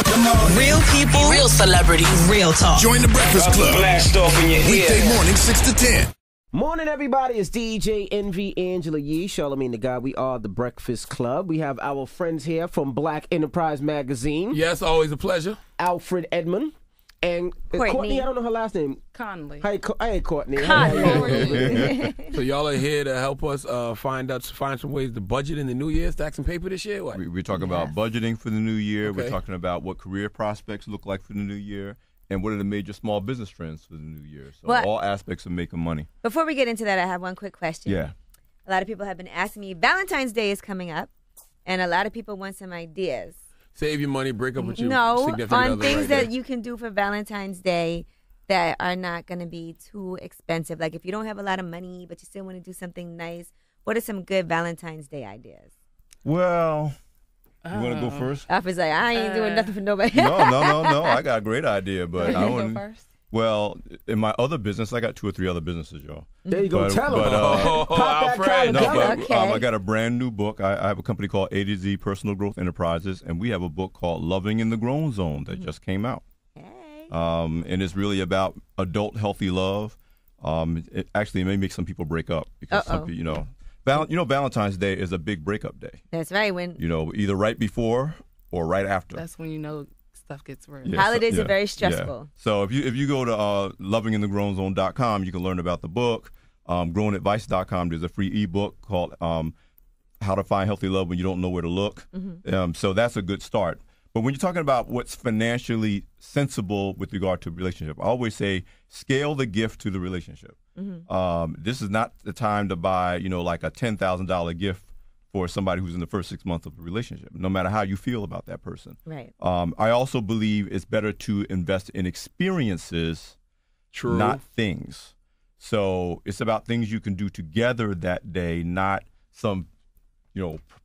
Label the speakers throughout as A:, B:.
A: Real people, real celebrities, real talk.
B: Join the Breakfast Club.
C: Blast off in your ear.
B: Weekday morning, 6 to 10.
D: Morning, everybody. It's DJ Envy Angela Yee, Charlamagne the God. We are the Breakfast Club. We have our friends here from Black Enterprise Magazine.
E: Yes, always a pleasure.
D: Alfred Edmond. And Courtney, I don't know her last name.
F: Conley.
D: Hey, Courtney.
F: Conley.
E: So y'all are here to help us find some ways to budget in the new year, stack some paper this year? What?
G: We're talking about budgeting for the new year.
E: Okay.
G: We're talking about what career prospects look like for the new year. And what are the major small business trends for the new year? So all aspects of making money.
H: Before we get into that, I have one quick question.
G: Yeah.
H: A lot of people have been asking me, Valentine's Day is coming up, and a lot of people want some ideas.
E: Save your money, break up with your
H: No,
E: significant
H: on
E: other
H: things
E: right
H: that
E: there.
H: you can do for Valentine's Day that are not going to be too expensive. Like if you don't have a lot of money, but you still want to do something nice, what are some good Valentine's Day ideas?
G: Well, you want to go first?
H: Alfred's like, I ain't doing nothing for nobody.
G: No. I got a great idea, but I want
F: go first.
G: Well, in my other business, I got 2 or 3 other businesses, y'all.
D: There you go. Tell them.
E: Alfred.
G: I got a brand new book. I have a company called A to Z Personal Growth Enterprises, and we have a book called Loving in the Grown Zone that just came out.
H: Hey.
G: And it's really about adult healthy love. It may make some people break up because some people, Valentine's Day is a big breakup day.
H: That's right. When
G: Either right before or right after.
F: That's when you know stuff gets real.
G: Yeah,
H: holidays are very stressful.
G: Yeah. So if you go to lovinginthegrownzone.com, you can learn about the book. Growingadvice.com, there's a free ebook called How to Find Healthy Love When You Don't Know Where to Look. So that's a good start. But when you're talking about what's financially sensible with regard to a relationship, I always say scale the gift to the relationship. This is not the time to buy, like a $10,000 gift for somebody who's in the first 6 months of a relationship, no matter how you feel about that person.
H: Right.
G: I also believe it's better to invest in experiences, not things. So it's about things you can do together that day, not some,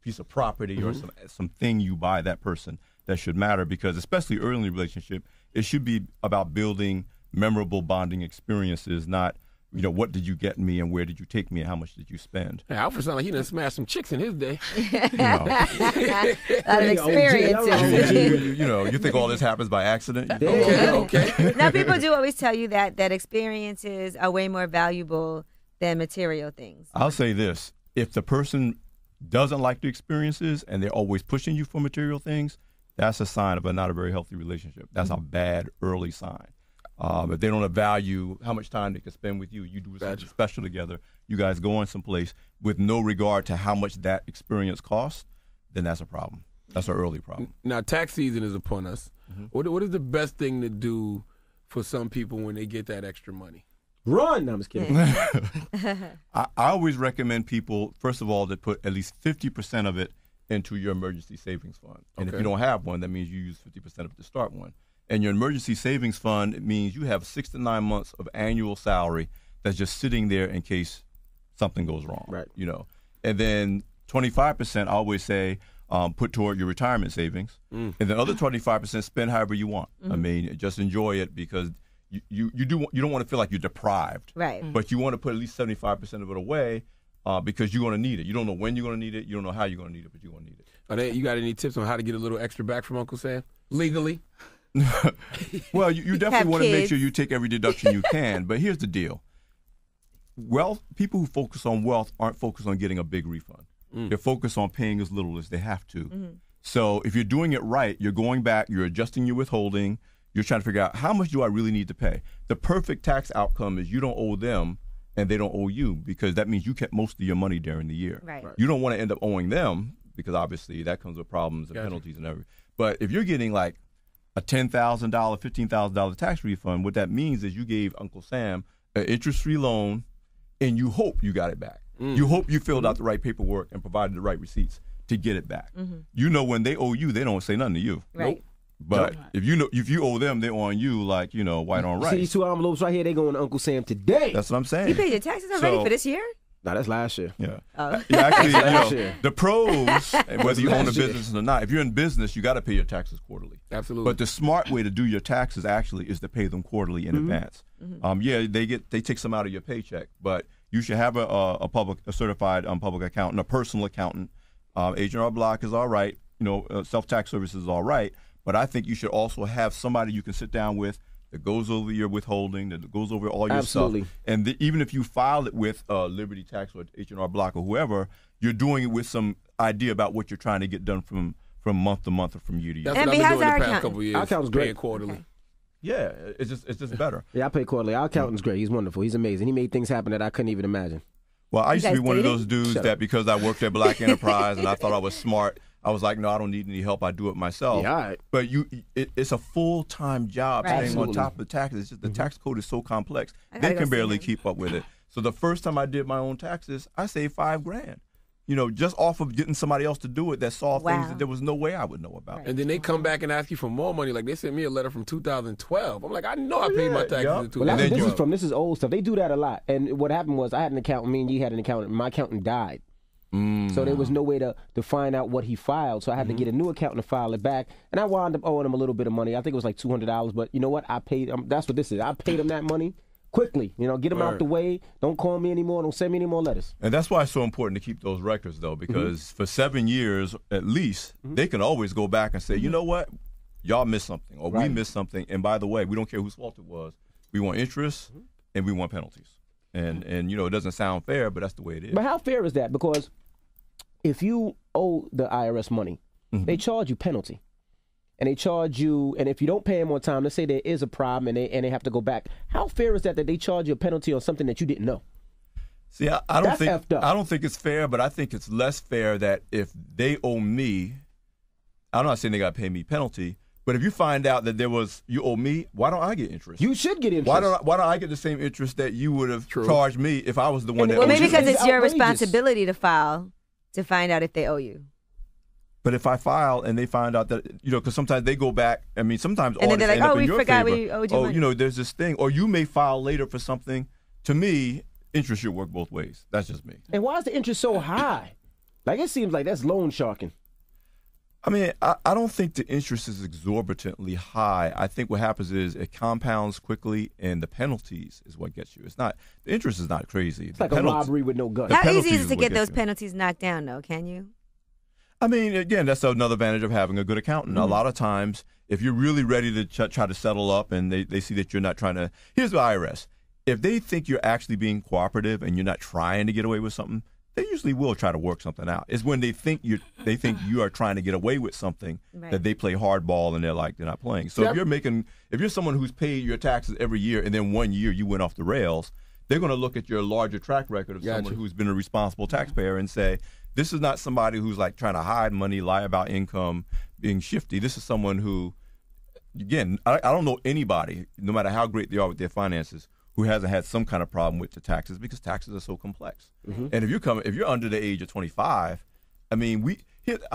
G: piece of property or something you buy that person that should matter, because especially early in the relationship, it should be about building memorable bonding experiences, not what did you get me and where did you take me and how much did you spend?
E: Hey, Alfred sounded like he done smashed some chicks in his day.
H: A lot of experiences.
G: You think all this happens by accident?
E: Okay.
H: Now, people do always tell you that experiences are way more valuable than material things.
G: I'll say this. If the person doesn't like the experiences and they're always pushing you for material things, that's a sign of not a very healthy relationship. That's a bad early sign. If they don't value how much time they can spend with you, you do something special together, you guys go on someplace with no regard to how much that experience costs, then that's a problem. That's an early problem.
E: Now, tax season is upon us. What is the best thing to do for some people when they get that extra money?
D: Run! No, I'm just kidding.
G: I always recommend people, first of all, to put at least 50% of it into your emergency savings fund. And if you don't have one, that means you use 50% of it to start one. And your emergency savings fund, it means you have 6 to 9 months of annual salary that's just sitting there in case something goes wrong.
D: Right.
G: And then 25%, I always say, put toward your retirement savings. And then other 25% spend however you want. I mean, just enjoy it, because you don't want to feel like you're deprived.
H: Right.
G: But you want to put at least 75% of it away because you're going to need it. You don't know when you're going to need it. You don't know how you're going to need it, but you're going to need it.
E: You got any tips on how to get a little extra back from Uncle Sam legally?
G: Well, you definitely want to make sure you take every deduction you can. But here's the deal. People who focus on wealth aren't focused on getting a big refund. They're focused on paying as little as they have to. So if you're doing it right, you're going back, you're adjusting your withholding, you're trying to figure out how much do I really need to pay. The perfect tax outcome is you don't owe them and they don't owe you, because that means you kept most of your money during the year.
H: Right.
G: You don't want to end up owing them, because obviously that comes with problems and penalties and everything. But if you're getting like a $10,000, $15,000 tax refund, what that means is you gave Uncle Sam an interest-free loan, and you hope you got it back. You hope you filled out the right paperwork and provided the right receipts to get it back. When they owe you, they don't say nothing to you.
H: Right.
G: Nope. But if you owe them, they're on you like, white on rice.
D: See these 2 envelopes right here, they going to Uncle Sam today.
G: That's what I'm saying.
H: You paid your taxes already for this year?
D: No, that's last year.
G: Yeah.
H: Oh.
G: Actually, the pros, whether you own a business or not, if you're in business, you got to pay your taxes quarterly.
E: Absolutely.
G: But the smart way to do your taxes actually is to pay them quarterly in advance. They take some out of your paycheck, but you should have a certified public accountant, a personal accountant. H&R Block is all right. self-tax services is all right, but I think you should also have somebody you can sit down with that goes over your withholding, that goes over all your
D: Absolutely.
G: stuff. And even if you file it with Liberty Tax or H&R Block or whoever, you're doing it with some idea about what you're trying to get done from month to month or from year to year.
E: That's what I've been doing the past couple of years.
D: Our accountant's
E: paying
D: great.
E: quarterly.
H: Okay.
G: Yeah, it's just better.
D: Yeah, I pay quarterly. Our accountant's great. He's wonderful. He's amazing. He made things happen that I couldn't even imagine.
G: Well, I used to be
H: guys
G: one of
H: dating?
G: those dudes that because I worked at Black Enterprise and I thought I was smart, I was like, no, I don't need any help. I do it myself.
D: Yeah, all right.
G: But it's a full-time job
H: Right.
G: staying on
D: Absolutely.
G: top of the taxes. It's just the tax code is so complex.
H: I gotta
G: They
H: go
G: can
H: see
G: barely
H: him.
G: keep up with it. So the first time I did my own taxes, I saved $5,000. Just off of getting somebody else to do it that saw things
H: Wow.
G: that there was no way I would know about.
H: Right.
E: And then they come back and ask you for more money. Like they sent me a letter from 2012. I'm like, I know I paid my taxes in
D: Well,
E: 2012.
D: that's what this is old stuff. They do that a lot. And what happened was I had an accountant. Me and you had an accountant. My accountant died. So there was no way to find out what he filed. So I had to get a new accountant to file it back. And I wound up owing him a little bit of money. I think it was like $200. But you know what? I paid him. That's what this is. I paid him that money quickly. Get him out the way. Don't call me anymore. Don't send me any more letters.
G: And that's why it's so important to keep those records, though, because for 7 years at least, they can always go back and say, you know what? Y'all missed something, or we missed something. And by the way, we don't care whose fault it was. We want interest and we want penalties. And it doesn't sound fair, but that's the way it is.
D: But how fair is that? Because if you owe the IRS money, they charge you penalty. And they charge you, and if you don't pay them on time, let's say there is a problem and they have to go back. How fair is that they charge you a penalty on something that you didn't know?
G: See, I don't
D: That's
G: think
D: effed up.
G: I don't think it's fair, but I think it's less fair that if they owe me, I'm not saying they got to pay me penalty, but if you find out that you owe me, why don't I get interest?
D: You should get interest.
G: Why don't I get the same interest that you would have charged me if I was the one that
H: Well,
G: owed
H: maybe
G: you?
H: because
D: It's
H: it's your
D: outrageous.
H: responsibility to file to find out if they owe you.
G: But if I file and they find out that, because sometimes they go back, sometimes
H: And then
G: audits
H: they're like,
G: end up
H: oh,
G: in
H: we
G: your
H: forgot
G: favor.
H: we owed you money.
G: There's this thing. Or you may file later for something. To me, interest should work both ways. That's just me.
D: And why is the interest so high? Like, it seems like that's loan sharking.
G: I don't think the interest is exorbitantly high. I think what happens is it compounds quickly, and the penalties is what gets you. The interest is not crazy.
D: It's like a robbery with no gun.
H: How easy
G: penalties
H: is
G: is
H: it to
G: what
H: get
G: gets
H: those
G: you.
H: penalties knocked down, though? Can you?
G: Again, that's another advantage of having a good accountant. A lot of times, if you're really ready to try to settle up and they see that you're not trying to, here's the IRS. If they think you're actually being cooperative and you're not trying to get away with something, they usually will try to work something out. It's when they think you are trying to get away with something that they play hardball and they're not playing. So if you're someone who's paid your taxes every year and then 1 year you went off the rails, they're going to look at your larger track record of someone who's been a responsible taxpayer and say, this is not somebody who's trying to hide money, lie about income, being shifty. This is someone who, again, I don't know anybody, no matter how great they are with their finances, who hasn't had some kind of problem with the taxes because taxes are so complex. And if you're under the age of 25, I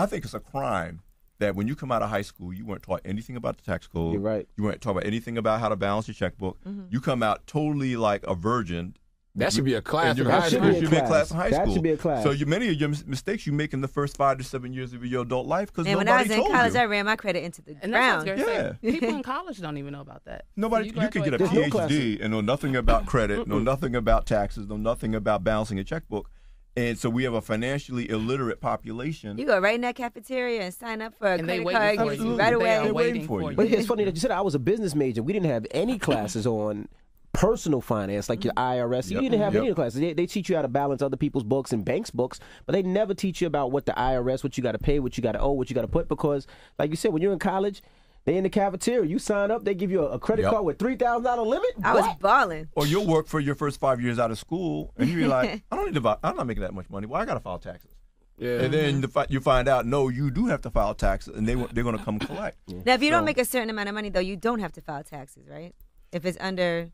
G: think it's a crime that when you come out of high school, you weren't taught anything about the tax code.
D: You're right.
G: You weren't taught about anything about how to balance your checkbook. You come out totally like a virgin.
E: That should be a class
G: And
E: in
G: you're-
E: high
D: should
E: school.
D: be a
G: should be a
D: class.
G: class in high
D: That
G: school.
D: should be a class.
G: So many of your mistakes you make in the first 5 to 7 years of your adult life because
H: And
G: nobody
H: when I was in
G: told
H: college,
G: you.
H: I ran my credit into the
F: And that's
H: ground.
F: what I was gonna
G: Yeah.
F: say. People in college don't even know about that.
G: Nobody,
F: So
G: you could get a
D: There's no classes.
G: PhD and know nothing about credit, know nothing about taxes, know nothing about balancing a checkbook. And so we have a financially illiterate population.
H: You go right in that cafeteria and sign up for a
F: And they
H: credit
F: waiting
H: card,
F: for
H: gives
F: you.
H: you right
F: They
H: away.
F: are
G: They're waiting
F: waiting
G: for
F: for
G: you.
D: But it's funny that you said I was a business major. We didn't have any classes on personal finance, like your IRS. You didn't have any classes. They teach you how to balance other people's books and banks' books, but they never teach you about what the IRS, what you got to pay, what you got to owe, what you got to put. Because, like you said, when you're in college, they in the cafeteria. You sign up, they give you a credit card with $3,000 limit.
H: I was
D: What?
H: balling.
G: Or you'll work for your first 5 years out of school, and you're like, I'm not making that much money. Well, I got to file taxes.
E: Yeah.
G: And then you find out, no, you do have to file taxes, and they're going to come collect.
H: Now, if you don't make a certain amount of money, though, you don't have to file taxes, right? If it's under.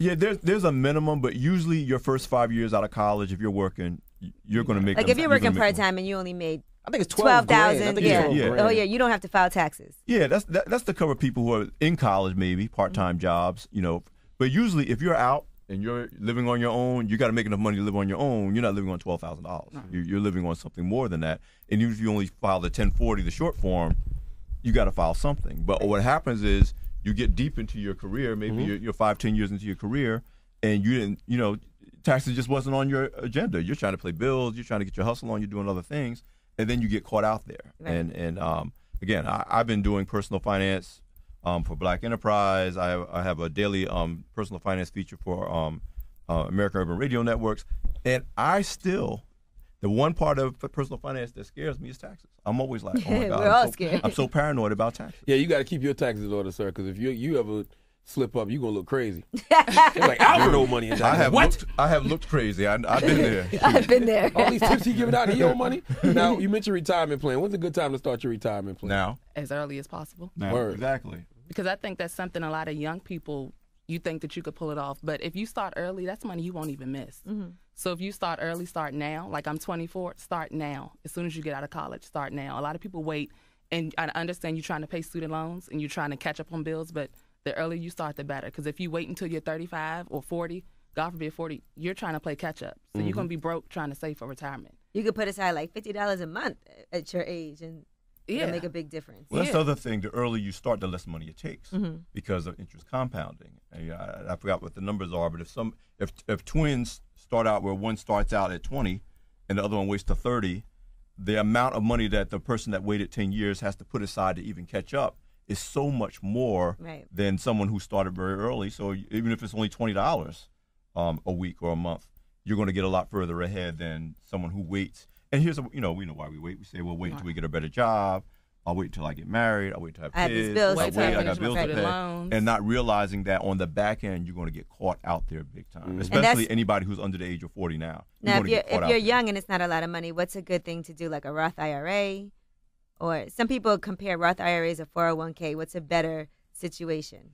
G: Yeah, there's a minimum, but usually your first 5 years out of college, if you're working, you're going to make.
H: Like if you're working part time and you only made
D: I think it's 12,000. I think it's
H: yeah.
D: 12 grand.
H: Oh yeah, you don't have to file taxes.
G: Yeah, that's to cover people who are in college, maybe part-time jobs, But usually, if you're out and you're living on your own, you got to make enough money to live on your own. You're not living on $12,000. You're living on something more than that. And even if you only file the 1040, the short form, you got to file something. But what happens is you get deep into your career, maybe you're 5-10 years into your career, and you didn't, taxes just wasn't on your agenda. You're trying to pay bills, you're trying to get your hustle on, you're doing other things, and then you get caught out there.
H: Right.
G: And again, I've been doing personal finance for Black Enterprise. I have a daily personal finance feature for American Urban Radio Networks, and the one part of personal finance that scares me is taxes. I'm always like, oh my God,
H: We're all scared.
G: I'm so paranoid about taxes.
E: Yeah, you got to keep your taxes in order, sir, because if you ever slip up, you're going to look crazy. It's like, I don't owe money in taxes.
G: I have looked crazy. I've been there.
H: I've been there.
E: All these tips he giving out, he owe money? Now, you mentioned retirement plan. When's a good time to start your retirement plan?
G: Now.
F: As early as possible.
E: Word.
G: Exactly.
F: Because I think that's something a lot of young people, you think that you could pull it off. But if you start early, that's money you won't even miss.
H: Mm-hmm.
F: So if you start early, start now. Like I'm 24, start now. As soon as you get out of college, start now. A lot of people wait. And I understand you're trying to pay student loans and you're trying to catch up on bills, but the earlier you start, the better. Because if you wait until you're 35 or 40, God forbid 40, you're trying to play catch up. So you're going to be broke trying to save for retirement.
H: You could put aside like $50 a month at your age, and it'll make a big difference.
G: Well, that's the other thing. The earlier you start, the less money it takes because of interest compounding. And, I forgot what the numbers are, but if twins start out where one starts out at 20 and the other one waits to 30, the amount of money that the person that waited 10 years has to put aside to even catch up is so much more than someone who started very early. So even if it's only $20 a week or a month, you're going to get a lot further ahead than someone who waits. And here's, we know why we wait. We say, well, wait until we get a better job. I'll wait until I get married. I'll wait till I have kids. I got bills to pay. And not realizing that on the back end, you're going to get caught out there big time, especially anybody who's under the age of 40 now.
H: Now, if you're young and it's not a lot of money, what's a good thing to do, like a Roth IRA? Or some people compare Roth IRAs to 401k. What's a better situation?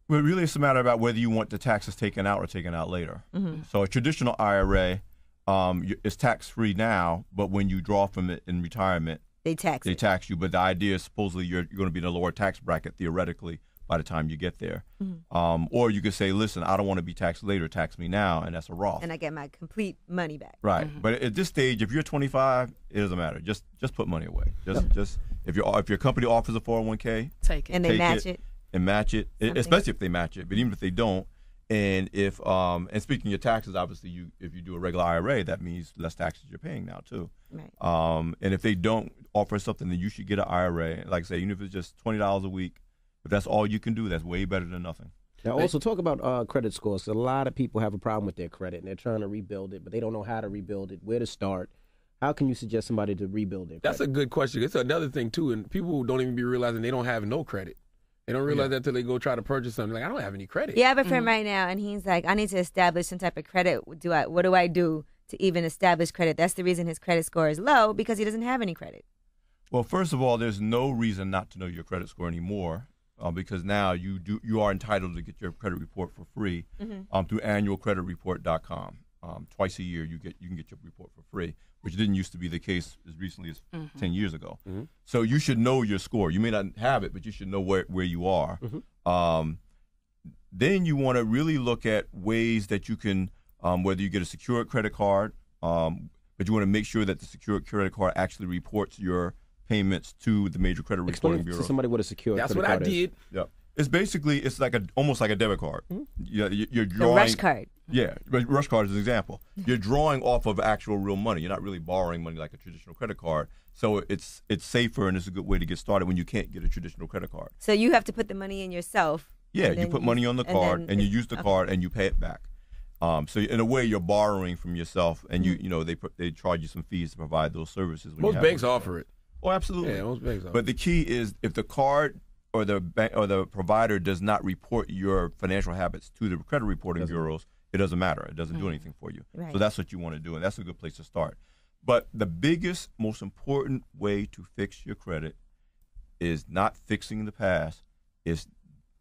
G: Well, really, it's a matter about whether you want the taxes taken out or taken out later. So a traditional IRA is tax-free now, but when you draw from it in retirement,
H: they tax you. But the idea is supposedly you're going to be in a lower tax bracket, theoretically, by the time you get there. Or you could say, listen, I don't want to be taxed later, tax me now, and that's a Roth. And I get my complete money back.
G: Right. But at this stage, if you're 25, it doesn't matter. Just put money away. Just if your company offers a 401k,
F: take it.
H: And they match it.
G: And match it, especially if they match it. But even if they don't, and if and speaking of your taxes, obviously if you do a regular IRA, that means less taxes you're paying now too.
H: Right.
G: And if they don't offer something, then you should get an IRA. Like I say, even if it's just $20 a week, if that's all you can do, that's way better than nothing.
D: Now, also talk about credit scores. A lot of people have a problem with their credit, and they're trying to rebuild it, but they don't know how to rebuild it, where to start. How can you suggest somebody to rebuild their credit?
E: That's a good question. It's another thing, too, and people don't even be realizing they don't have no credit. They don't realize that until they go try to purchase something. Like, I don't have any credit.
H: Yeah, I have a friend right now, and he's like, I need to establish some type of credit. What do I do to even establish credit? That's the reason his credit score is low, because he doesn't have any credit.
G: Well, first of all, there's no reason not to know your credit score anymore. Because now you are entitled to get your credit report for free through annualcreditreport.com. Twice a year you can get your report for free, which didn't used to be the case as recently as 10 years ago. So you should know your score. You may not have it, but you should know where you are. Then you want to really look at ways that you can, whether you get a secured credit card, but you want to make sure that the secured credit card actually reports your payments to the major credit reporting bureau.
D: To somebody with a secure
E: That's
D: credit
E: what
D: card
E: I did.
G: Yeah, it's basically almost like a debit card. You're drawing
H: the rush card.
G: Yeah, rush card is an example. You're drawing off of actual real money. You're not really borrowing money like a traditional credit card. So it's safer, and it's a good way to get started when you can't get a traditional credit card.
H: So you have to put the money in yourself.
G: Yeah, you put money on the card, and you use the card, and you pay it back. So in a way, you're borrowing from yourself, and they charge you some fees to provide those services.
E: Most banks offer it.
G: Oh, absolutely.
E: Yeah, most banks offer it.
G: But the key is if the card or the bank or the provider does not report your financial habits to the credit reporting bureaus, it doesn't matter. It doesn't do anything for you.
H: Right.
G: So that's what you want to do, and that's a good place to start. But the biggest, most important way to fix your credit is not fixing the past, is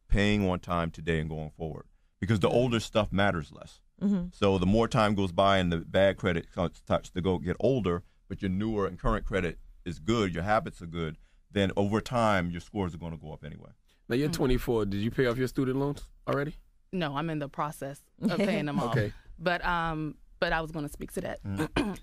G: paying on time today and going forward. Because the older stuff matters less. So the more time goes by and the bad credit starts to get older, but your newer and current credit is good, your habits are good, then over time your scores are going to go up anyway.
E: Now you're 24. Did you pay off your student loans already?
F: No, I'm in the process of paying them off.
E: Okay.
F: But I was going to speak to that.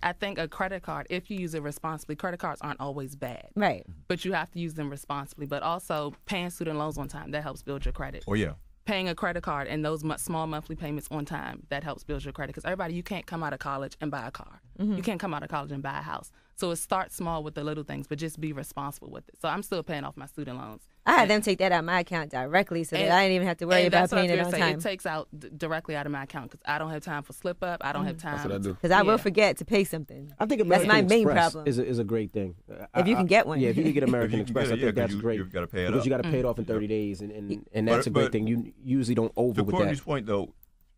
F: I think a credit card, if you use it responsibly, credit cards aren't always bad.
H: Right.
F: But you have to use them responsibly. But also paying student loans on time, that helps build your credit.
G: Oh, yeah.
F: Paying a credit card and those small monthly payments on time, that helps build your credit. Because everybody, you can't come out of college and buy a car. You can't come out of college and buy a house. So it starts small with the little things, but just be responsible with it. So I'm still paying off my student loans.
H: I had them take that out of my account directly so that I didn't even have to worry about paying it on time.
F: It takes out directly out of my account because I don't have time for slip up. I don't have time.
E: That's what I do.
H: Because I will forget to pay something.
D: I think
H: that's my main
D: Express
H: problem.
D: Is a great thing.
H: If you can get one.
D: Yeah, if you can get American Express, I think that's great.
G: You've got to pay it
D: because
G: up.
D: you got to pay it off in 30 days, and that's a great thing. You usually don't over with that.
G: To Courtney's point, though,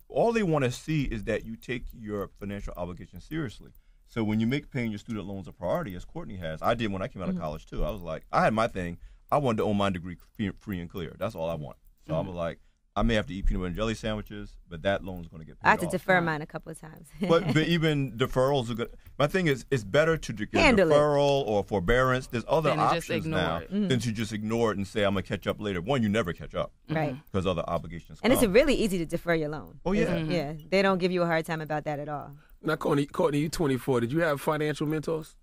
G: all they want to see is that you take your financial obligations seriously. So when you make paying your student loans a priority, as Courtney has, I did when I came out of college too. I was like, I had my thing. I wanted to own my degree free and clear. That's all I want. So I was like, I may have to eat peanut butter and jelly sandwiches, but that loan is going to get paid off.
H: I have to defer mine a couple of times.
G: but even deferrals are good. My thing is, it's better to get a deferral or forbearance. There's other options now than to just ignore it and say, I'm going to catch up later. One, you never catch up. Right. Because other obligations come.
H: And it's really easy to defer your loan.
G: Oh, yeah.
H: Yeah. They don't give you a hard time about that at all.
E: Now, Courtney, you're 24. Did you have financial mentors?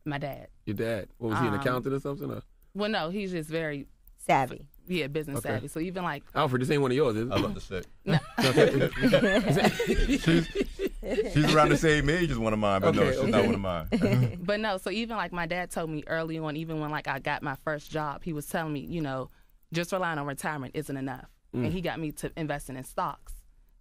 F: My dad.
E: Your dad? What, was he an accountant or something? Or?
F: Well, no, he's just very
H: savvy.
F: Yeah, business savvy. So even like
E: Alfred, this ain't one of yours, is it?
G: I love to say.
F: No.
G: she's around the same age as one of mine, but no, she's not one of mine.
F: But no, so even like my dad told me early on, even when like I got my first job, he was telling me, you know, just relying on retirement isn't enough. And he got me to investing in stocks.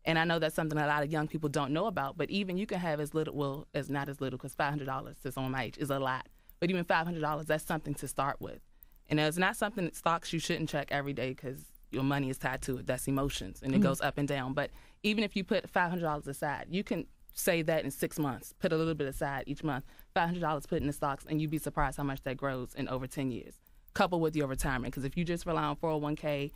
F: And I know that's something a lot of young people don't know about, but even you can have as little, well, as not as little, because $500 is on my age is a lot. But even $500, that's something to start with. And it's not something that stocks you shouldn't check every day because your money is tied to it. That's emotions, and it goes up and down. But even if you put $500 aside, you can save that in 6 months. Put a little bit aside each month. $500 put in the stocks, and you'd be surprised how much that grows in over 10 years. Coupled with your retirement, because if you just rely on 401k,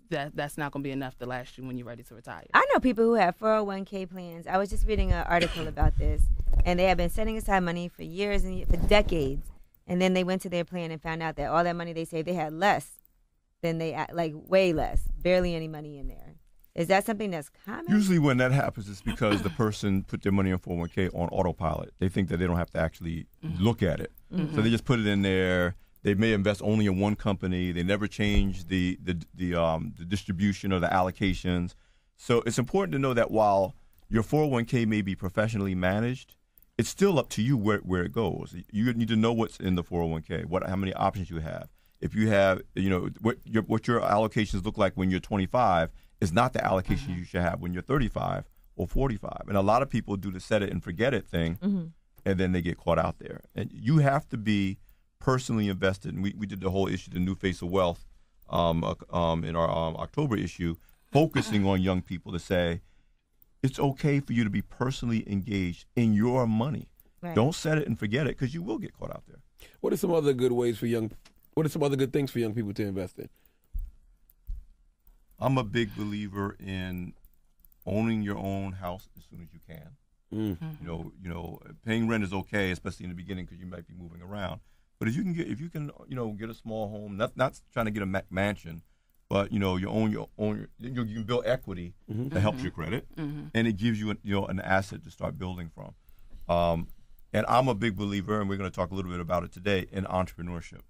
F: that's not going to be enough to last you when you're ready to retire.
H: I know people who have 401k plans. I was just reading an article about this, and they have been setting aside money for years and for decades. And then they went to their plan and found out that all that money they saved, they had less than way less, barely any money in there. Is that something that's common?
G: Usually when that happens, it's because the person put their money on 401k on autopilot. They think that they don't have to actually look at it. So they just put it in there. They may invest only in one company. They never change the distribution or the allocations. So it's important to know that while your 401k may be professionally managed, it's still up to you where it goes. You need to know what's in the 401k, how many options you have. If you have, what your allocations look like when you're 25 is not the allocation you should have when you're 35 or 45. And a lot of people do the set it and forget it thing, and then they get caught out there. And you have to be personally invested. And we did the whole issue, the New Face of Wealth, in our October issue, focusing on young people to say, it's okay for you to be personally engaged in your money. Right. Don't set it and forget it, because you will get caught out there.
E: What are some other good things for young people to invest in?
G: I'm a big believer in owning your own house as soon as you can. Paying rent is okay, especially in the beginning, because you might be moving around. But if you can get a small home, not trying to get a mansion, but you can build equity that helps your credit, and it gives you an asset to start building from. And I'm a big believer, and we're going to talk a little bit about it today, in entrepreneurship.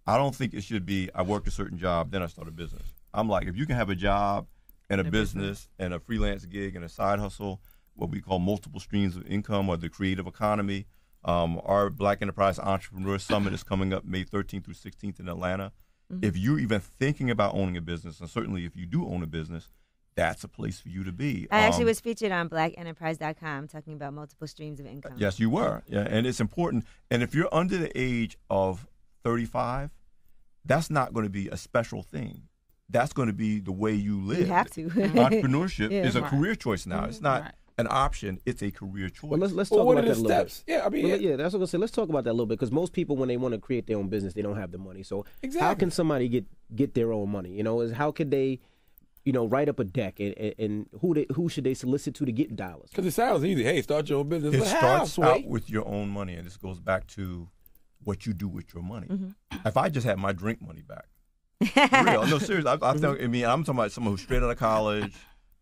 G: I don't think it should be I worked a certain job, then I start a business. I'm like, if you can have a job and a business and a freelance gig and a side hustle, what we call multiple streams of income, or the creative economy. Our Black Enterprise Entrepreneur Summit is coming up May 13th through 16th in Atlanta. If you're even thinking about owning a business, and certainly if you do own a business, that's a place for you to be.
H: I actually was featured on blackenterprise.com talking about multiple streams of income.
G: Yes, you were. Yeah, and it's important. And if you're under the age of 35, that's not going to be a special thing. That's going to be the way you live.
H: You have to.
G: Entrepreneurship is a career choice now. It's not an option, it's a career choice.
D: Well, let's talk about that a little bit.
E: Yeah, I mean,
D: that's what I'm gonna say. Let's talk about that a little bit, because most people, when they want to create their own business, they don't have the money. So how can somebody get their own money? How could they, write up a deck, and who should they solicit to get dollars?
E: Because it sounds easy. Hey, start your own business.
G: It starts out with your own money, and this goes back to what you do with your money. If I just had my drink money back, for real, no, seriously. I'm talking about someone who's straight out of college.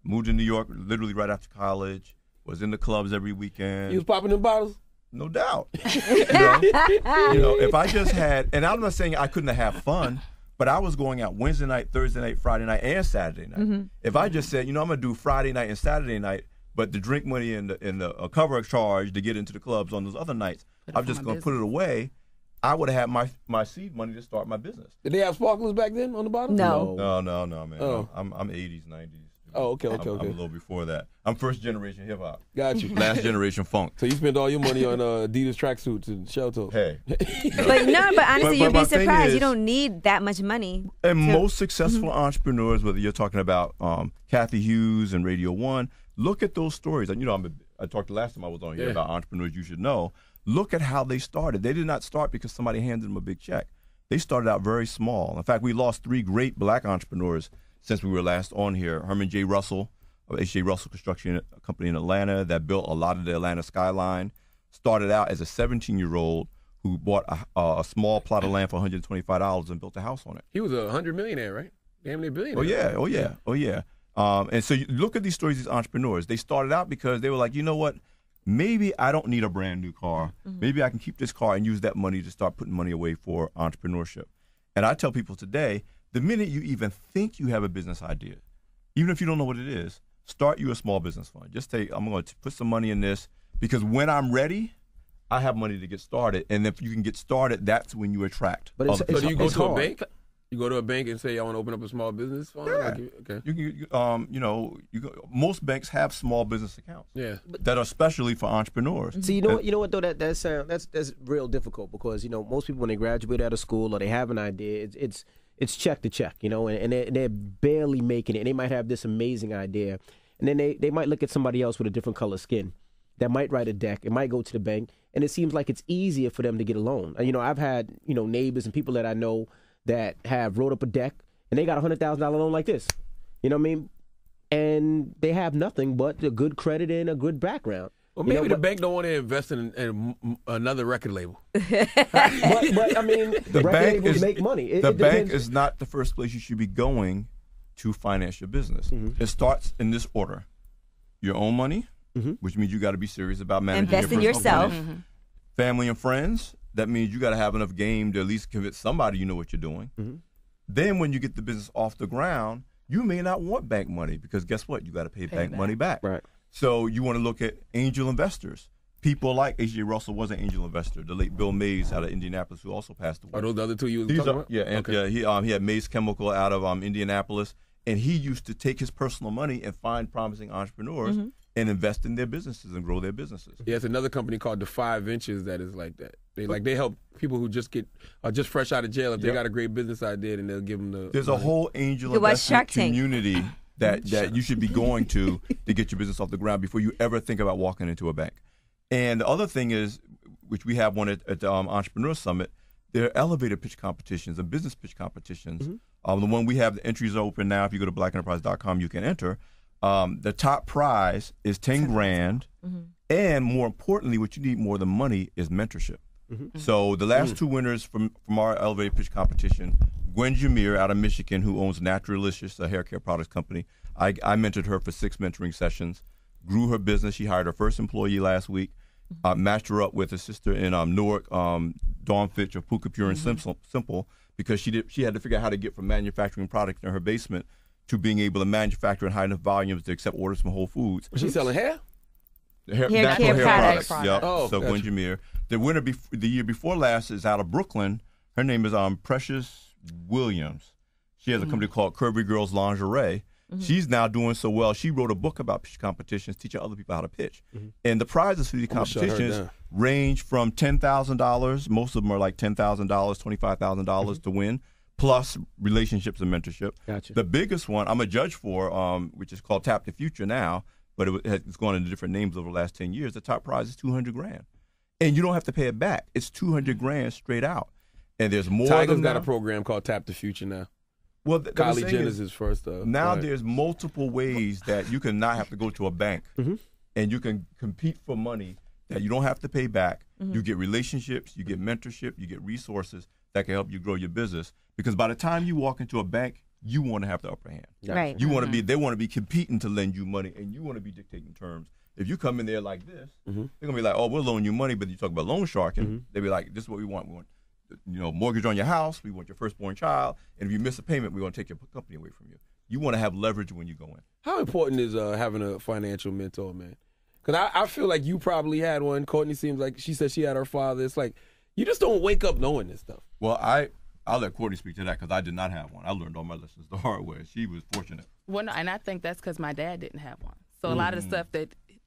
G: Moved to New York literally right after college, was in the clubs every weekend.
E: You was popping them bottles?
G: No doubt. If I just had, and I'm not saying I couldn't have fun, but I was going out Wednesday night, Thursday night, Friday night, and Saturday night. If I just said, I'm going to do Friday night and Saturday night, But the drink money and the cover charge to get into the clubs on those other nights, I'm just going to put it away. I would have had my seed money to start my business.
E: Did they have sparklers back then on the bottom?
H: No,
G: man.
E: Oh.
G: I'm 80s, 90s.
E: Oh, okay.
G: I'm a little before that. I'm first generation hip hop.
E: Got you.
G: Last generation funk.
E: So you spent all your money on Adidas tracksuits and shell toes.
G: Hey.
H: But honestly, you'd be surprised. You don't need that much money.
G: And most successful entrepreneurs, whether you're talking about Kathy Hughes and Radio One, look at those stories. And I talked the last time I was on here about entrepreneurs you should know. Look at how they started. They did not start because somebody handed them a big check. They started out very small. In fact, we lost 3 great black entrepreneurs since we were last on here. Herman J. Russell of H.J. Russell Construction Company in Atlanta that built a lot of the Atlanta skyline. Started out as a 17-year-old who bought a small plot of land for $125 and built a house on it.
E: He was a $100 millionaire, right? Damn near billionaire.
G: Oh yeah. And so you look at these stories, these entrepreneurs. They started out because they were like, you know what? Maybe I don't need a brand new car. Maybe I can keep this car and use that money to start putting money away for entrepreneurship. And I tell people today, the minute you even think you have a business idea, even if you don't know what it is, start you a small business fund. Just I'm going to put some money in this because when I'm ready, I have money to get started. And if you can get started, that's when you attract.
E: But so do you go to a bank? You go to a bank and say, I want to open up a small business fund?
G: Yeah. Okay. Most banks have small business accounts.
E: Yeah.
G: That are specially for entrepreneurs.
D: See, you know what though, that's real difficult because most people when they graduate out of school or they have an idea, it's check to check, and they're barely making it. And they might have this amazing idea, and then they might look at somebody else with a different color skin that might write a deck. It might go to the bank, and it seems like it's easier for them to get a loan. I've had neighbors and people that I know that have wrote up a deck and they got a $100,000 loan like this. You know what I mean? And they have nothing but a good credit and a good background.
E: Well, maybe the bank don't want to invest in another record label.
D: but I mean, the record labels make money.
G: The bank is not the first place you should be going to finance your business. It starts in this order: your own money, which means you got to be serious about managing
H: invest
G: your
H: in yourself.
G: Family and friends. That means you got to have enough game to at least convince somebody you know what you're doing. Then when you get the business off the ground, you may not want bank money because guess what? You got to pay bank money back.
D: Right.
G: So you want to look at angel investors. People like H.J. Russell was an angel investor. The late Bill Mays out of Indianapolis, who also passed away.
E: Are those the other two you were talking about?
G: Yeah, he had Mays Chemical out of Indianapolis, and he used to take his personal money and find promising entrepreneurs and invest in their businesses and grow their businesses.
E: Yeah, it's another company called the 5 Ventures that is like that. They help people who are just fresh out of jail. If they got a great business idea, then they'll give them the.
G: There's a whole angel investment community that you should be going to get your business off the ground before you ever think about walking into a bank. And the other thing is, which we have one at the Entrepreneur Summit, there are elevator pitch competitions and business pitch competitions. The one we have, the entries are open now. If you go to blackenterprise.com, you can enter. The top prize is $10,000, and more importantly, what you need more than money is mentorship. So the last 2 winners from our elevator pitch competition, Gwen Jameer out of Michigan, who owns Naturalicious, a hair care products company. I mentored her for 6 mentoring sessions, grew her business. She hired her first employee last week, matched her up with a sister in Newark, Dawn Fitch of Puka Pure and Simple, because she had to figure out how to get from manufacturing products in her basement to being able to manufacture in high enough volumes to accept orders from Whole Foods.
E: Was she selling hair?
G: Natural hair products. Yep.
E: Oh,
G: so Gwen Jameer. The winner the year before last is out of Brooklyn. Her name is Precious Williams. She has a company called Kirby Girls Lingerie. She's now doing so well. She wrote a book about pitch competitions, teaching other people how to pitch. And the prizes for these competitions range from $10,000. Most of them are like $10,000, $25,000 to win, plus relationships and mentorship.
D: Gotcha.
G: The biggest one I'm a judge for, which is called Tap the Future now, but it's gone into different names over the last 10 years. The top prize is $200,000, and you don't have to pay it back. It's $200,000 straight out, and there's more.
E: Tiger's got a program called Tap the Future now.
G: Well,
E: Kylie Jenner's his first.
G: Now there's multiple ways that you can not have to go to a bank, and you can compete for money that you don't have to pay back. You get relationships, you get mentorship, you get resources that can help you grow your business. Because by the time you walk into a bank, you want to have the upper hand.
H: Right.
G: You want to be. They want to be competing to lend you money, and you want to be dictating terms. If you come in there like this, they're gonna be like, "Oh, we'll loan you money," but you talk about loan sharking. They'll be like, "This is what we want. We want, mortgage on your house. We want your firstborn child, and if you miss a payment, we're gonna take your company away from you." you want to have leverage when you go in.
E: How important is having a financial mentor, man? Because I feel like you probably had one. Courtney seems like she said she had her father. It's like you just don't wake up knowing this stuff.
G: Well, I'll let Courtney speak to that because I did not have one. I learned all my lessons the hard way. She was fortunate.
F: Well, no, and I think that's because my dad didn't have one. So a lot of the stuff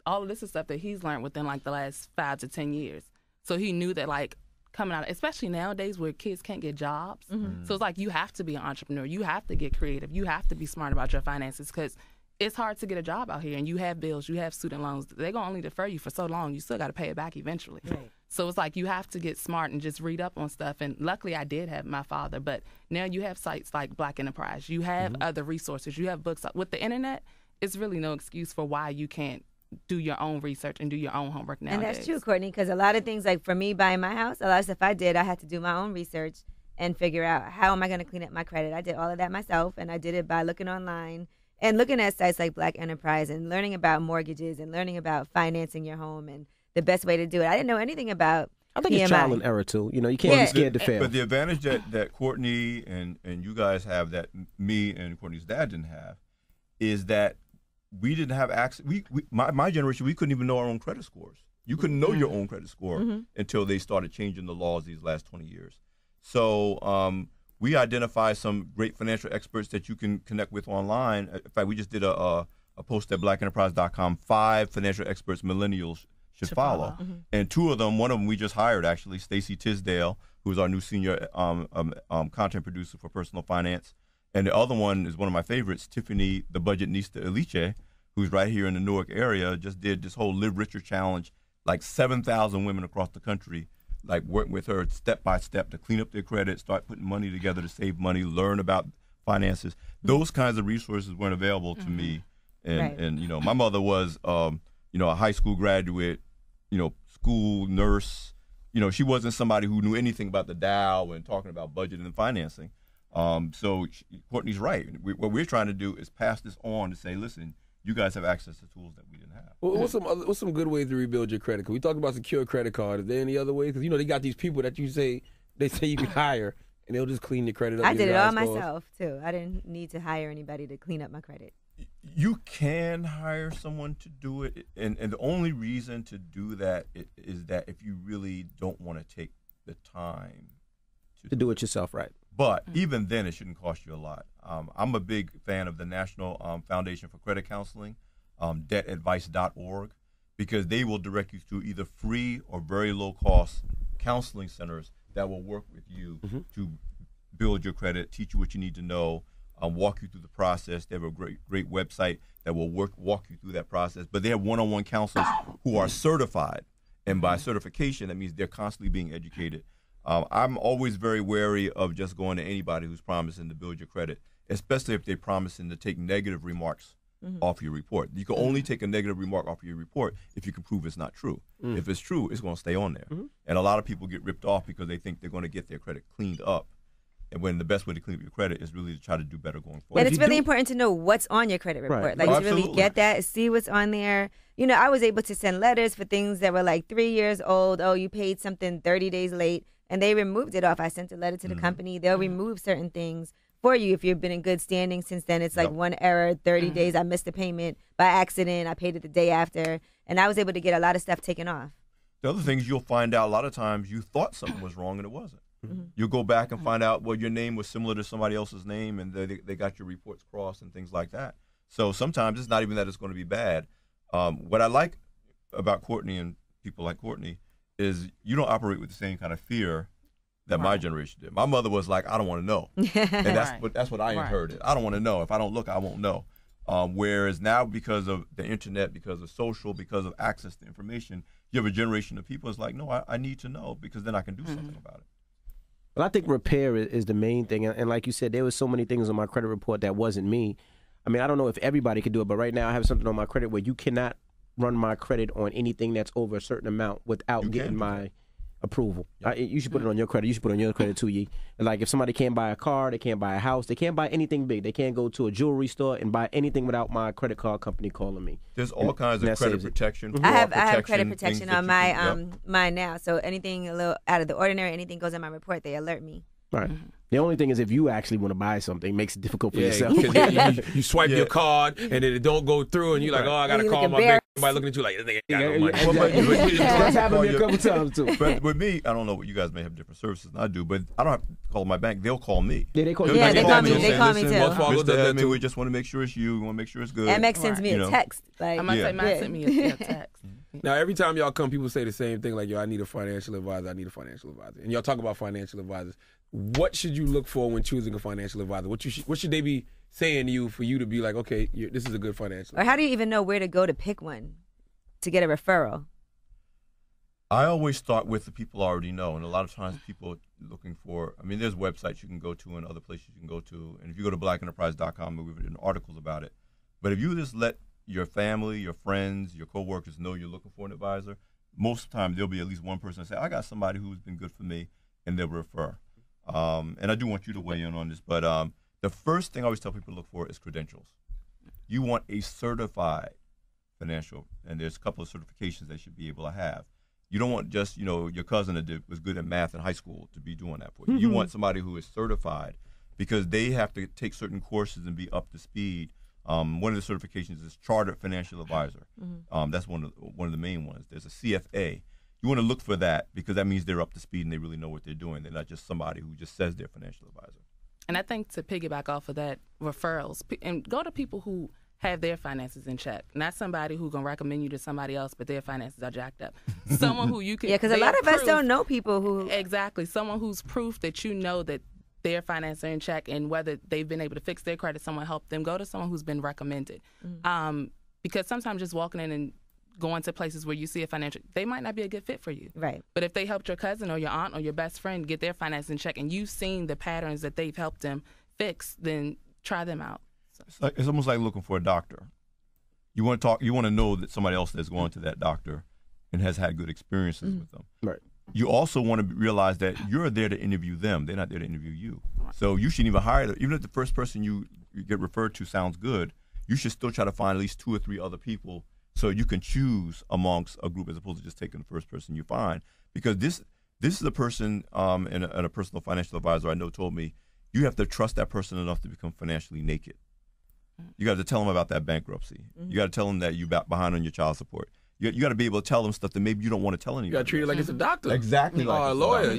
F: all of this is stuff that he's learned within like the last 5 to 10 years. So he knew that like coming out, especially nowadays where kids can't get jobs. So it's like you have to be an entrepreneur. You have to get creative. You have to be smart about your finances because it's hard to get a job out here. And you have bills. You have student loans. They're going to only defer you for so long. You still got to pay it back eventually. Right. So it's like you have to get smart and just read up on stuff. And luckily I did have my father. But now you have sites like Black Enterprise. You have other resources. You have books. With the internet, it's really no excuse for why you can't do your own research and do your own homework nowadays.
H: And that's true, Courtney, because a lot of things, like for me buying my house, a lot of stuff I did, I had to do my own research and figure out how am I going to clean up my credit. I did all of that myself, and I did it by looking online and looking at sites like Black Enterprise and learning about mortgages and learning about financing your home and the best way to do it. I didn't know anything about
D: I think it's trial and error, too. You know, you can't be scared to fail.
G: But the advantage that Courtney and you guys have that me and Courtney's dad didn't have is that we didn't have access. My generation, we couldn't even know our own credit scores. You couldn't know your own credit score until they started changing the laws these last 20 years. So we identify some great financial experts that you can connect with online. In fact, we just did a post at blackenterprise.com, 5 financial experts millennials should follow. And 2 of them, one of them we just hired, actually, Stacy Tisdale, who's our new senior content producer for personal finance. And the other one is one of my favorites, Tiffany, the Budgetnista Eliche, who's right here in the Newark area, just did this whole Live Richer challenge. Like 7,000 women across the country, like working with her step by step to clean up their credit, start putting money together to save money, learn about finances. Those kinds of resources weren't available to me. And you know, my mother was, you know, a high school graduate, you know, school nurse. You know, she wasn't somebody who knew anything about the Dow and talking about budgeting and financing. So Courtney's right. What we're trying to do is pass this on to say, listen, you guys have access to tools that we didn't have.
E: Well, what's some good ways to rebuild your credit? Because we talked about secure credit card. Is there any other ways? Because, you know, they got these people that you say you can hire, and they'll just clean your credit up.
H: I did it all myself, too. I didn't need to hire anybody to clean up my credit.
G: You can hire someone to do it, and the only reason to do that is that if you really don't want to take the time
D: to do it yourself, right?
G: But even then, it shouldn't cost you a lot. I'm a big fan of the National Foundation for Credit Counseling, debtadvice.org, because they will direct you to either free or very low-cost counseling centers that will work with you to build your credit, teach you what you need to know, walk you through the process. They have a great website that will walk you through that process. But they have one-on-one counselors who are certified, and by certification, that means they're constantly being educated. I'm always very wary of just going to anybody who's promising to build your credit, especially if they're promising to take negative remarks off your report. You can only take a negative remark off your report if you can prove it's not true. If it's true, it's going to stay on there. And a lot of people get ripped off because they think they're going to get their credit cleaned up. And when the best way to clean up your credit is really to try to do better going forward.
H: And it's really important to know what's on your credit report.
D: Right.
H: Like, to really get that, see what's on there. You know, I was able to send letters for things that were like 3 years old. Oh, you paid something 30 days late. And they removed it off. I sent a letter to the company. They'll remove certain things for you if you've been in good standing since then. It's like one error, 30 days. I missed a payment by accident. I paid it the day after. And I was able to get a lot of stuff taken off.
G: The other things you'll find out a lot of times you thought something was wrong and it wasn't. You'll go back and find out, well, your name was similar to somebody else's name and they got your reports crossed and things like that. So sometimes it's not even that it's going to be bad. What I like about Courtney and people like Courtney is you don't operate with the same kind of fear that my generation did. My mother was like, I don't want to know. And that's what I inherited. I don't want to know. If I don't look, I won't know. Whereas now, because of the internet, because of social, because of access to information, you have a generation of people that's like, no, I need to know because then I can do something about it.
D: Well, I think repair is the main thing. And like you said, there was so many things on my credit report that wasn't me. I mean, I don't know if everybody could do it, but right now I have something on my credit where you cannot run my credit on anything that's over a certain amount without getting my approval. You should put it on your credit. You should put it on your credit too, Yee. Like, if somebody can't buy a car, they can't buy a house, they can't buy anything big. They can't go to a jewelry store and buy anything without my credit card company calling me.
G: There's all kinds of credit protection.
H: I have credit protection on my mine now. So anything a little out of the ordinary, anything goes in my report, they alert me.
D: Right. The only thing is if you actually want to buy something, it makes it difficult for yourself.
E: You swipe your card and then it don't go through, and you're like, oh, I got to call my bank. Everybody looking at you like, they ain't got no money.
D: That's happened to me a couple times, too.
G: But with me, I don't know what you guys may have different services than I do, but I don't have to call my bank. They'll call me.
D: Yeah, they call you.
H: Yeah, they call me. They call me, too.
G: Mr. Edmund, we just want to make sure it's you. We want to make sure it's good.
H: Amex sends me a text.
F: I might say, Matt sent me a text.
E: Now, every time y'all come, people say the same thing, like, yo, I need a financial advisor, I need a financial advisor. And y'all talk about financial advisors. What should you look for when choosing a financial advisor? What should they be saying to you for you to be like, okay, this is a good financial advisor?
H: Or how do you even know where to go to pick one to get a referral?
G: I always start with the people I already know. And a lot of times people are looking for, I mean, there's websites you can go to and other places you can go to. And if you go to blackenterprise.com, we've written articles about it. But if you just let your family, your friends, your coworkers know you're looking for an advisor, most of the time there'll be at least one person that say, I got somebody who's been good for me, and they'll refer. And I do want you to weigh in on this, but the first thing I always tell people to look for is credentials. You want a certified financial, and there's a couple of certifications they should be able to have. You don't want just, your cousin that was good at math in high school to be doing that for you. You want somebody who is certified because they have to take certain courses and be up to speed. One of the certifications is Chartered Financial Advisor. That's one of the main ones. There's a CFA. You want to look for that because that means they're up to speed and they really know what they're doing. They're not just somebody who just says they're a financial advisor.
F: And I think to piggyback off of that, referrals, and go to people who have their finances in check, not somebody who's going to recommend you to somebody else, but their finances are jacked up. Someone who you can...
H: Yeah, because a lot of us don't know people who...
F: Exactly. Someone who's proof that you know that their finances are in check and whether they've been able to fix their credit, someone helped them. Go to someone who's been recommended. Because sometimes just walking in and going to places where you see a financial, they might not be a good fit for you.
H: Right.
F: But if they helped your cousin or your aunt or your best friend get their finances in check and you've seen the patterns that they've helped them fix, then try them out. So.
G: It's almost like looking for a doctor. You want to know that somebody else that's going to that doctor and has had good experiences with them.
D: Right.
G: You also want to realize that you're there to interview them. They're not there to interview you. So you shouldn't even hire them. Even if the first person you get referred to sounds good, you should still try to find at least 2 or 3 other people so you can choose amongst a group as opposed to just taking the first person you find. Because this is a person, and a personal financial advisor I know told me, you have to trust that person enough to become financially naked. You got to tell them about that bankruptcy. You got to tell them that you're behind on your child support. You got to be able to tell them stuff that maybe you don't want to tell anybody.
E: You got to treat it like it's a doctor.
G: Exactly.
E: Or a lawyer.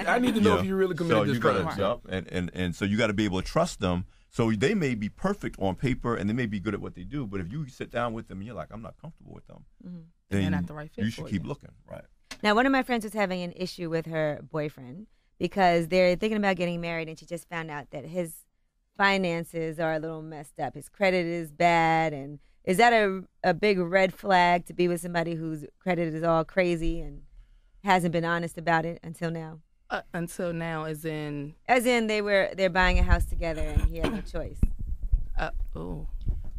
E: I need to know if you really committed this crime.
G: And so you got to be able to trust them. So they may be perfect on paper and they may be good at what they do, but if you sit down with them and you're like, I'm not comfortable with them, then
F: they're not the right fit
G: you should keep looking. Right.
H: Now, one of my friends was having an issue with her boyfriend because they're thinking about getting married, and she just found out that his finances are a little messed up. His credit is bad, and is that a big red flag to be with somebody whose credit is all crazy and hasn't been honest about it until now?
F: Until now, as in
H: they're buying a house together and he had no choice.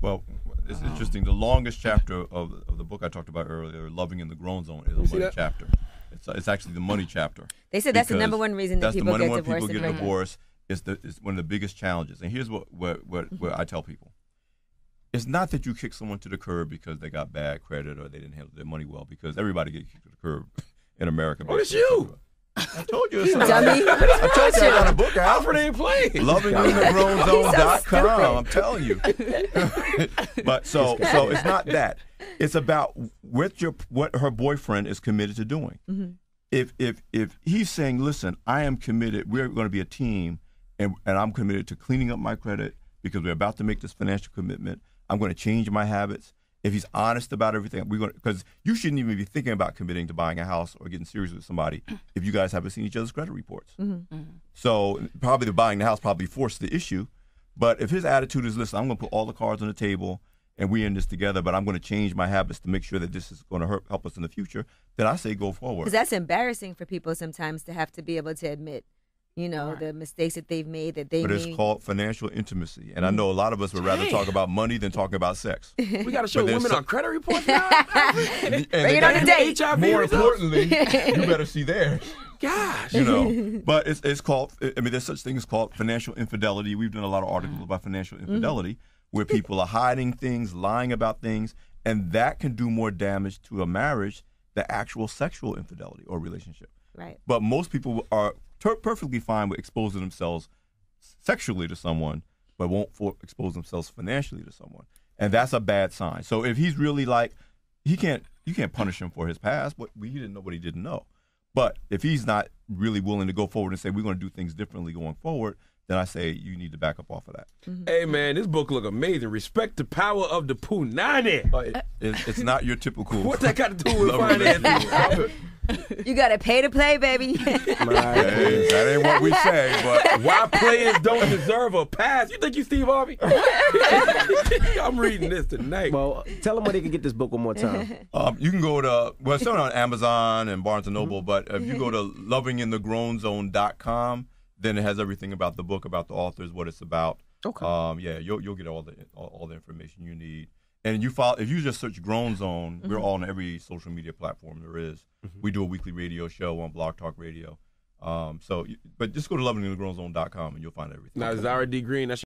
G: Well, it's interesting. The longest chapter of the book I talked about earlier, Loving in the Grown Zone, is a money chapter. It's actually the money chapter.
H: They said that's the number one reason that people get divorced.
G: People get divorced. It's one of the biggest challenges. And here's what I tell people. It's not that you kick someone to the curb because they got bad credit or they didn't handle their money well, because everybody gets kicked to the curb in America.
E: Oh, it's you.
G: I told you.
H: Dummy.
G: I told you I got a book out.
E: Alfred ain't playing.
G: LovingInTheGrownZone.com. I'm telling you. But so it's not that. It's about what her boyfriend is committed to doing. If he's saying, listen, I am committed, we're going to be a team, and I'm committed to cleaning up my credit because we're about to make this financial commitment. I'm going to change my habits. If he's honest about everything, because you shouldn't even be thinking about committing to buying a house or getting serious with somebody if you guys haven't seen each other's credit reports. So probably the buying the house probably forced the issue. But if his attitude is, listen, I'm going to put all the cards on the table and we're in this together, but I'm going to change my habits to make sure that this is going to help us in the future, then I say go forward.
H: Because that's embarrassing for people sometimes to have to be able to admit, the mistakes that they've made, that they made.
G: But it's called financial intimacy. And I know a lot of us would rather talk about money than talk about sex.
E: We got to show women on credit reports now?
H: Bring it on a date.
G: More importantly, you better see theirs.
E: Gosh.
G: But it's called, there's such things called financial infidelity. We've done a lot of articles about financial infidelity where people are hiding things, lying about things, and that can do more damage to a marriage than actual sexual infidelity or relationship.
H: Right.
G: But most people are perfectly fine with exposing themselves sexually to someone, but won't expose themselves financially to someone, and that's a bad sign. So if he's really like, you can't punish him for his past, but he didn't know what he didn't know. But if he's not really willing to go forward and say we're going to do things differently going forward, then I say you need to back up off of that.
E: Hey, man, this book look amazing. Respect the Power of the Punani.
G: It's not your typical.
E: What that got to do with finance?
H: You got to pay to play, baby.
G: That ain't what we say, but
E: why players don't deserve a pass. You think you Steve Harvey? I'm reading this tonight.
D: Well, tell them where they can get this book one more time.
G: You can go to, well, it's still on Amazon and Barnes & Noble, but if you go to lovinginthegrownzone.com, then it has everything about the book, about the authors, what it's about.
D: Okay.
G: Yeah, you'll get all the information you need. And if you just search Grown Zone, we're all on every social media platform there is. We do a weekly radio show on Blog Talk Radio. But just go to lovinginthegrownzone.com and you'll find everything.
E: Now, Zara D. Green, that's